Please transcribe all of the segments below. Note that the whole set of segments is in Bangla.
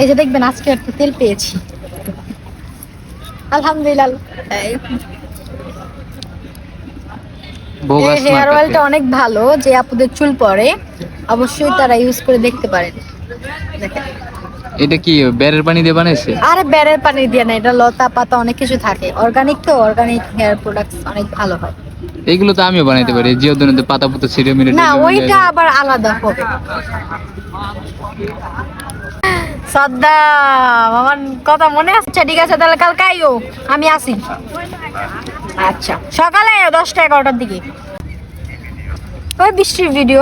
এই যে দেখবেন আজকে একটু তেল পেয়েছি, আলহামদুলিল্লাহ। এই হেয়ার অয়েলটা অনেক ভালো, যে আপুদের চুল পড়ে অবশ্যই তারা ইউজ করে দেখতে পারেন। দেখেন এটা কি বেরের পানি দিয়ে বানাইছে? আরে বেরের পানি দিয়ে না, এটা লতা পাতা অনেক কিছু থাকে, অর্গানিক তো, অর্গানিক হেয়ার প্রোডাক্টস অনেক ভালো হয়। এইগুলো তো আমিও বানাইতে পারি, জিওদুনিতে পাতা পুতা ছিঁড়ে মিলে না ওইটা আবার আলাদা হবে। সাদ্দাম, আমার কথা মনে আছে? ঠিক আছে তাহলে কালকে আইও, আমি আসি। আচ্ছা সকালে 10টা-11টার দিকে। ওই বৃষ্টির ভিডিও।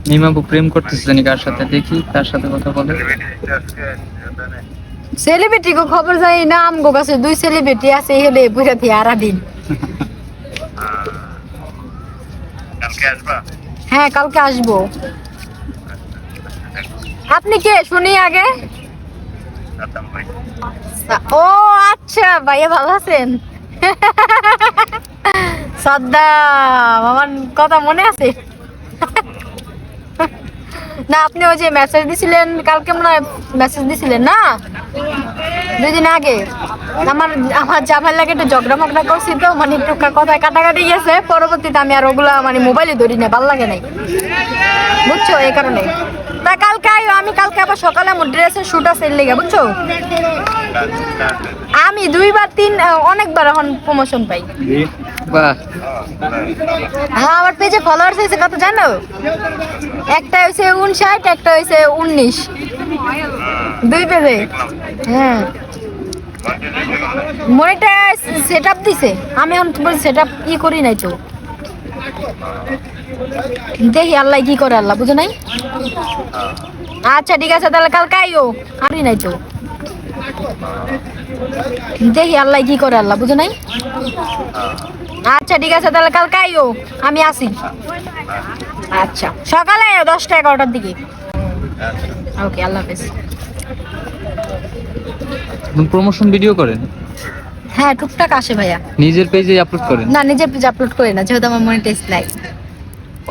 নিমাবু প্রেম করতেছে জানি কার সাথে, দেখি তার সাথে কথা বলে। সেলিব্রিটি কো খবর জানি না, আমগো কাছে 2 সেলিব্রিটি আছে, এই হলে বুঝা থি আরা দিন। কালকে আসবা? হ্যাঁ কালকে আসবো। আপনি কে শুনি আগে? সাদ্দাম ভাই। ও আচ্ছা, ভাইয়া ভালো আছেন? সাদ্দাম, আমার কথা মনে আছে? না আপনি ওই যে মেসেজ দিছিলেন কালকে, মনে হয় মেসেজ দিছিলেন না 2 দিন আগে। আমার জামাই লাগে একটু ঝগড়া মগড়া করছি, তো মানে একটু কথায় কাটাকাটি গেছে, পরবর্তীতে আমি আর ওগুলা মানে মোবাইলে ধরি না, ভালো লাগে নাই, বুঝছো, এই কারণে। তা কালকে আইও, আমি কালকে আবার সকালে আমার ড্রেসের শুট আছে এর লেগে, বুঝছো। আমি 2-3 অনেকবার এখন প্রমোশন পাই। বাহ, হ্যাঁ আমার পেজে ফলোয়ার্স হয়েছে কত জানো? একটা হয়েছে 59, একটা হয়েছে 19, 2 পেজে। হ্যাঁ মনিটা সেট আপ দিছে, আমি এখন তোমার সেট আপ ই করি নাই তো, দেখি আল্লাহ কি করে, আল্লাহ বুঝো নাই। আচ্ছা ঠিক আছে তাহলে কালকে আইও, আমি নাই তো, দেখি আল্লাহ কি করে, আল্লাহ বুঝো নাই। আচ্ছা ঠিক আছে তাহলে কালকে আইও, আমি আসি। আচ্ছা সকালে 10টা-11টার দিকে। ওকে, আল্লাহ হাফেজ। প্রমোশন ভিডিও করেন? হ্যাঁ টুকটাক আসে ভাইয়া। নিজের পেজে আপলোড করেন? না নিজের পেজে আপলোড করি না, যেহেতু আমার মনিটাইজ নাই।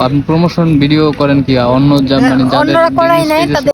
আপনি প্রমোশন ভিডিও করেন কি অন্য মানে যাদের অন্যরা করাই নাই, business page আছে? তাদের